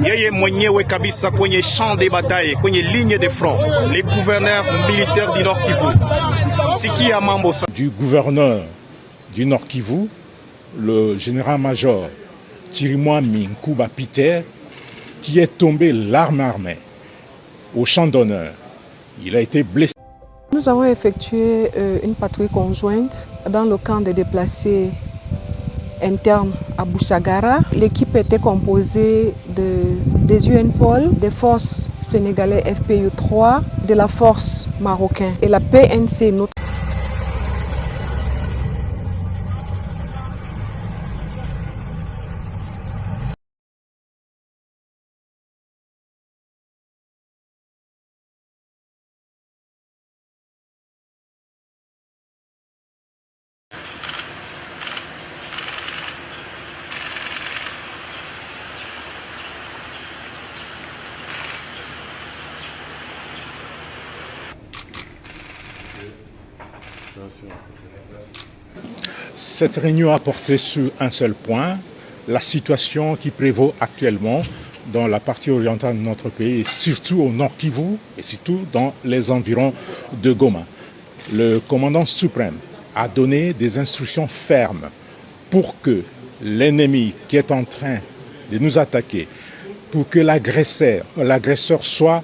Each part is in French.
Yeye mwenyewe kabisa kwenye champ de bataille, kwenye ligne de front, les gouverneurs militaires du Nord Kivu. Sikia mambo sa. Du gouverneur du Nord Kivu, le général-major Chirimwami Nkuba Peter, qui est tombé l'arme armée au champ d'honneur. Il a été blessé. Nous avons effectué une patrouille conjointe dans le camp des déplacés internes à Bouchagara. L'équipe était composée des UNPOL, des forces sénégalais FPU 3, de la force marocaine et la PNC. Cette réunion a porté sur un seul point, la situation qui prévaut actuellement dans la partie orientale de notre pays, et surtout au Nord Kivu et surtout dans les environs de Goma. Le commandant suprême a donné des instructions fermes pour que l'ennemi qui est en train de nous attaquer, pour que l'agresseur soit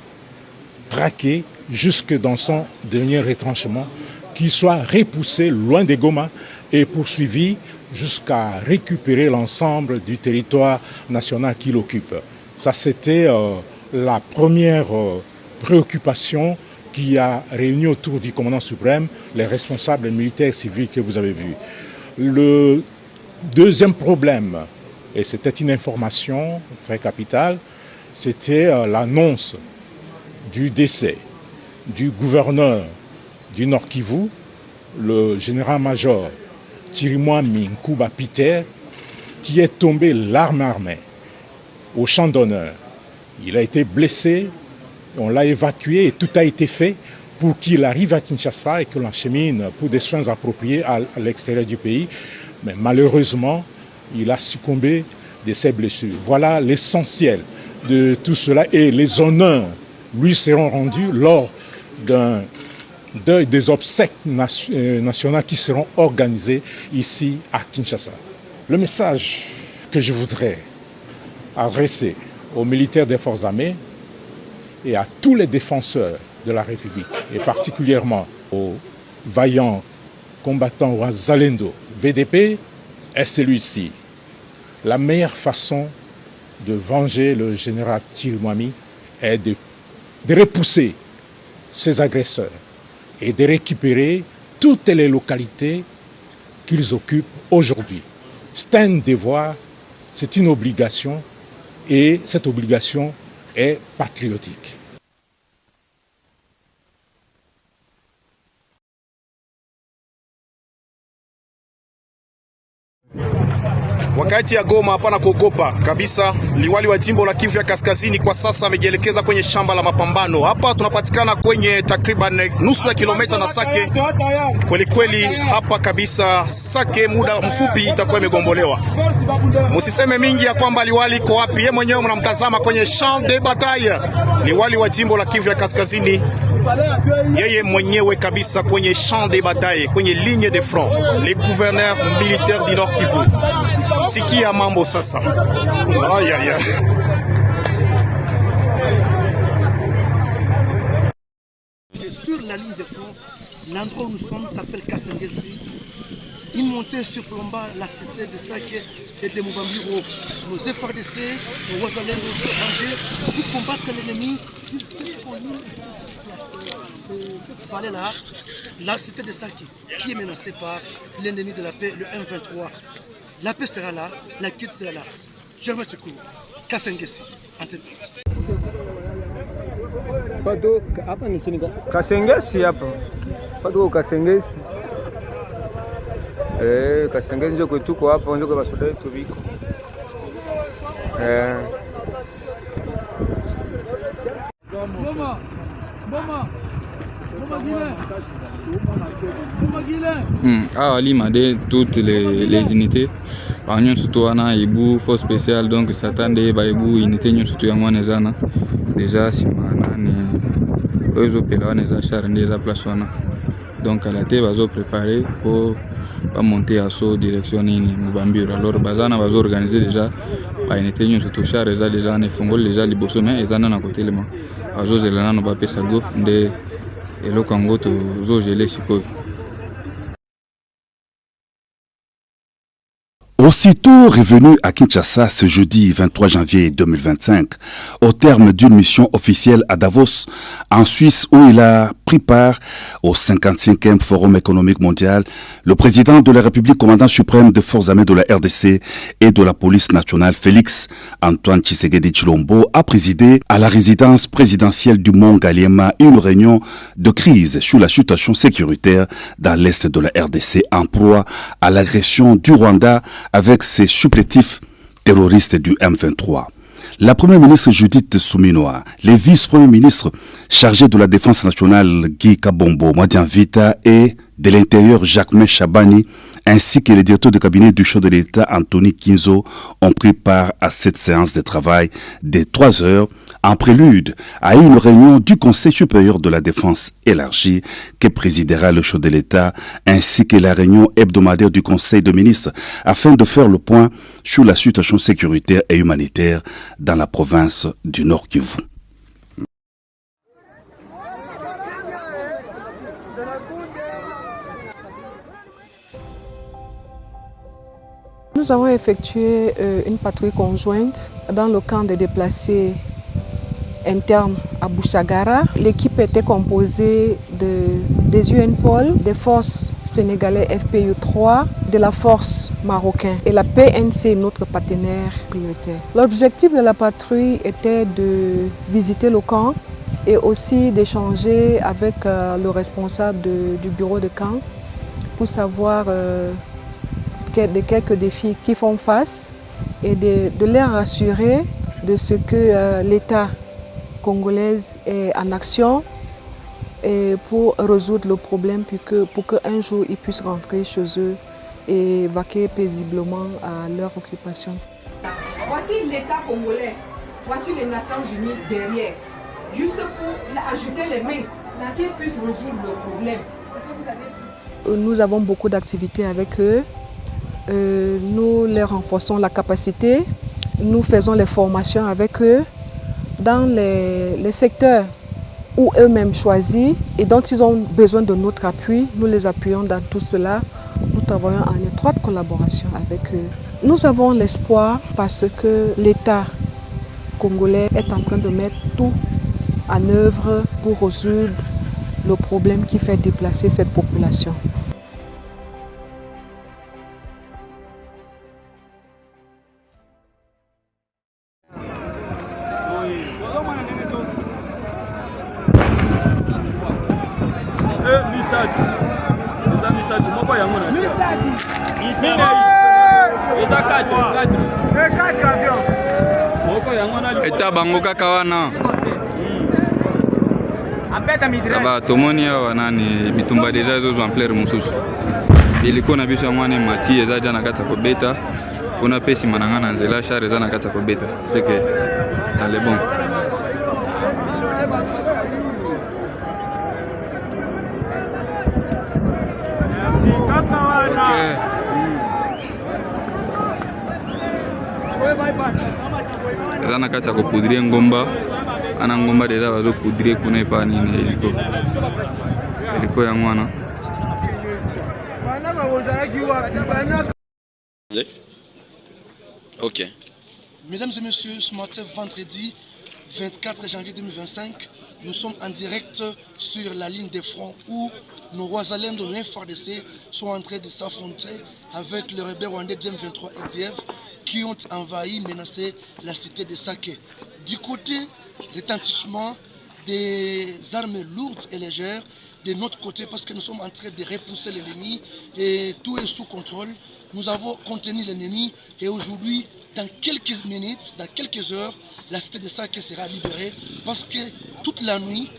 traqué jusque dans son dernier retranchement, qu'il soit repoussé loin de Goma et poursuivi jusqu'à récupérer l'ensemble du territoire national qu'il occupe. Ça, c'était la première préoccupation qui a réuni autour du commandant suprême les responsables militaires et civils que vous avez vus. Le deuxième problème, et c'était une information très capitale, c'était l'annonce du décès du gouverneur du Nord Kivu, le général-major Chirimwami Nkuba Peter, qui est tombé l'arme armée au champ d'honneur. Il a été blessé, on l'a évacué et tout a été fait pour qu'il arrive à Kinshasa et que l'achemine pour des soins appropriés à l'extérieur du pays. Mais malheureusement, il a succombé de ses blessures. Voilà l'essentiel de tout cela et les honneurs lui seront rendus lors des obsèques nationales qui seront organisées ici à Kinshasa. Le message que je voudrais adresser aux militaires des forces armées et à tous les défenseurs de la République, et particulièrement aux vaillants combattants Wazalendo VDP, est celui-ci. La meilleure façon de venger le général Chirimwami est de repousser ces agresseurs et de récupérer toutes les localités qu'ils occupent aujourd'hui. C'est un devoir, c'est une obligation, et cette obligation est patriotique. Wakati ya Goma hapana kuogopa kabisa. Liwali wa jimbo la Kivu ya Kaskazini kwa sasa amejielekeza kwenye shamba la mapambano. Hapa tunapatikana kwenye takriban nusu ya kilomita na Sake. Kweli kweli hapa kabisa Sake muda mfupi itakuwa imegombolewa. Msiseme mingi ya kwamba liwali iko wapi. Yeye mwenyewe mnamtazama kwenye champ de bataille. Liwali wa jimbo la Kivu ya Kaskazini, yeye mwenyewe kabisa kwenye champ de bataille, kwenye ligne de front, les gouverneurs militaires du Nord Kivu. Sikia mambo sasa. Aïe aïe aïe. Sur la ligne de front, l'endroit où nous sommes s'appelle Kasengesi. Une montée surplomba la cité de Sake et de Mubambiro. Nos FRDC, nos Wazalendo sont rangés pour combattre l'ennemi. Parler là, la cité de Sake qui est menacée par l'ennemi de la paix, le M23. La paix sera là, la quitte sera là. Germain Tchekou, Kasengesi, Antenne. Pado hapa ni Senegal. Kasengesi hapa. Pado Kasengesi. Kasengesi ndio tuko hapa, ndio kwa soda yetu biko. Boma. Ah, Ali m'a dit toutes les unités. Par exemple, surtout on a une force spéciale, donc s'attendait à une unité nous surtout en Wanezana. Déjà, si manani, eux au pélan les achats des aplaçons. Donc à la tête, ils ont préparé pour monter à saut direction Mubambiro. Alors, Bazana va organiser déjà. Une unité nous surtout char déjà ne font déjà les bossons mais ils en ont à côté le mois. Ils ont zelana no bapé sago de et le Congo to zo gelé siko. Aussitôt revenu à Kinshasa ce jeudi 23 janvier 2025, au terme d'une mission officielle à Davos, en Suisse, où il a pris part au 55e Forum économique mondial, le président de la République, commandant suprême des forces armées de la RDC et de la police nationale, Félix Antoine Tshisekedi Tshilombo, a présidé à la résidence présidentielle du Mont Ngaliema une réunion de crise sur la situation sécuritaire dans l'est de la RDC en proie à l'agression du Rwanda avec ses supplétifs terroristes du M23. La première ministre Judith Souminoa, les vice-premiers ministres chargés de la défense nationale Guy Kabombo, Madian Vita et de l'intérieur Jacquemin Chabani, ainsi que le directeur de cabinet du chef de l'État Anthony Kinzo ont pris part à cette séance de travail de 3 heures en prélude à une réunion du Conseil supérieur de la défense élargie que présidera le chef de l'État, ainsi que la réunion hebdomadaire du Conseil de ministres afin de faire le point sur la situation sécuritaire et humanitaire dans la province du Nord Kivu. Nous avons effectué une patrouille conjointe dans le camp des déplacés internes à Bouchagara. L'équipe était composée des UNPOL, des forces sénégalais FPU 3, de la force marocaine et la PNC, notre partenaire prioritaire. L'objectif de la patrouille était de visiter le camp et aussi d'échanger avec le responsable du bureau de camp pour savoir de quelques défis qui font face et de les rassurer de ce que l'État congolais est en action et pour résoudre le problème pour qu'un jour ils puissent rentrer chez eux et vaquer paisiblement à leur occupation. Voici l'État congolais, voici les Nations Unies derrière, juste pour ajouter les mains, qu'ils puissent résoudre le problème. Nous avons beaucoup d'activités avec eux. Nous les renforçons la capacité, nous faisons les formations avec eux dans les secteurs où eux-mêmes choisis et dont ils ont besoin de notre appui. Nous les appuyons dans tout cela. Nous travaillons en étroite collaboration avec eux. Nous avons l'espoir parce que l'État congolais est en train de mettre tout en œuvre pour résoudre le problème qui fait déplacer cette population. Eta bango kaka wana saba tomoni awa nani bitumba deja ezozwa ampleur mosusu iliko na biso yango wana mati eza ja na kati ya kobeta kuna pe nsima na nga na nzela char eza na kati ya kobeta seke ale bon. Eza na kati ya kopudrie ngomba ana ngomba deja bazopudrie kuna epa nini eliko yango wana. Ok. Mesdames et messieurs, ce matin, vendredi 24 janvier 2025, nous sommes en direct sur la ligne de front où nos Roisalènes de l'FRDC sont en train de s'affronter avec le rebelle rwandais DM23 RDF qui ont envahi, menacé la cité de Sake. Du côté retentissement des armes lourdes et légères, de notre côté, parce que nous sommes en train de repousser l'ennemi et tout est sous contrôle. Nous avons contenu l'ennemi et aujourd'hui, dans quelques minutes, dans quelques heures, la cité de Sake sera libérée parce que toute la nuit,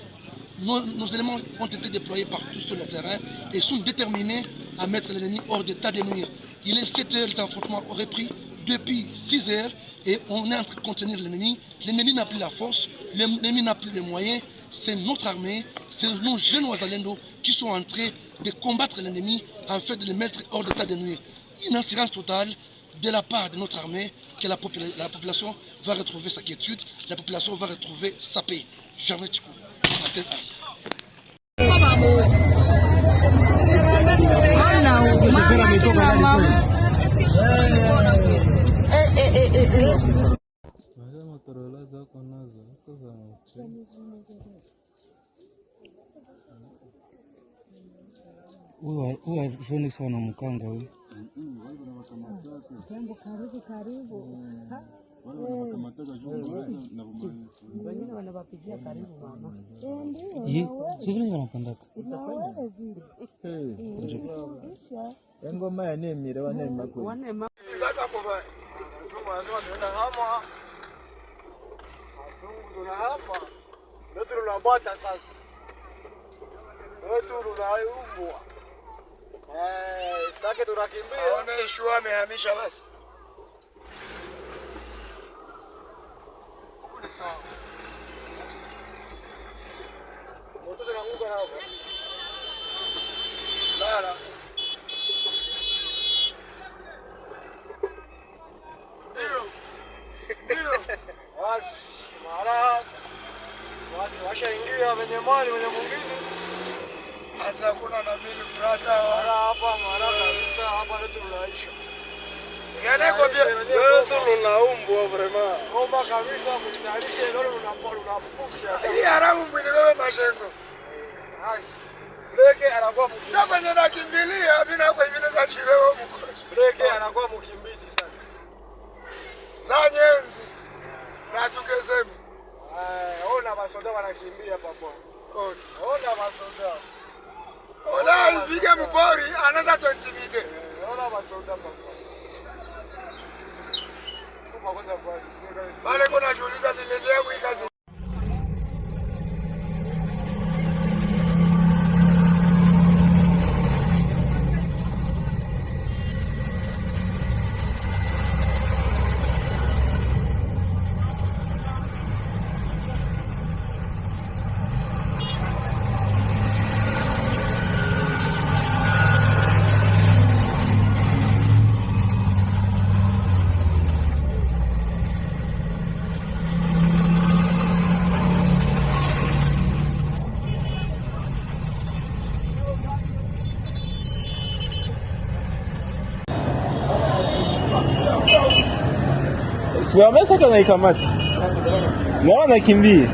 nos éléments ont été déployés partout sur le terrain et sont déterminés à mettre l'ennemi hors d'état de nuire. Il est 7 heures, les affrontements auraient pris depuis 6 heures et on est en train de contenir l'ennemi. L'ennemi n'a plus la force, l'ennemi n'a plus les moyens. C'est notre armée, c'est nos jeunes Wazalendo qui sont en train de combattre l'ennemi en fait de le mettre hors d'état de nuire. Une assurance totale de la part de notre armée que la population va retrouver sa quiétude, la population va retrouver sa paix. Jamais Tchikou. Huyu shoni sana mkanga huyu. Sivile wanapandaka. Ngoma ya nemire wanema kwa. Wanema. Sasa kwa. Tunahama. Ndio tunabata sasa. Ndio tunaumbwa. Sasa tunakimbia. Aone shua amehamisha basi. Kule sawa. Moto zinaanguka hapo. Lala. Basi mara basi washaingia wenye mali wenye mwingine. Sasa kuna na mimi kurata hapa mara kabisa hapa ndio tunaishi. Yana kwa bia wewe tunaumbwa vraiment. Omba kabisa kujitayarisha leo unapusia. Hii haramu mwini wewe mashengo. Basi. Breke anakuwa mkimbizi. Kama nenda kimbilia mimi na kwa hivi na chiwewe mko. Breke anakuwa mkimbizi sasa. Za nyenzi. Za tukesema. Ona masoda wanakimbia papo. Ona masoda. Ona ipige mpori anaanza tuintimide. Ona masoda papo. Bale kuna shughuli niendelee kuikazi. Siwamesa kana ikamata. Mwana kimbie.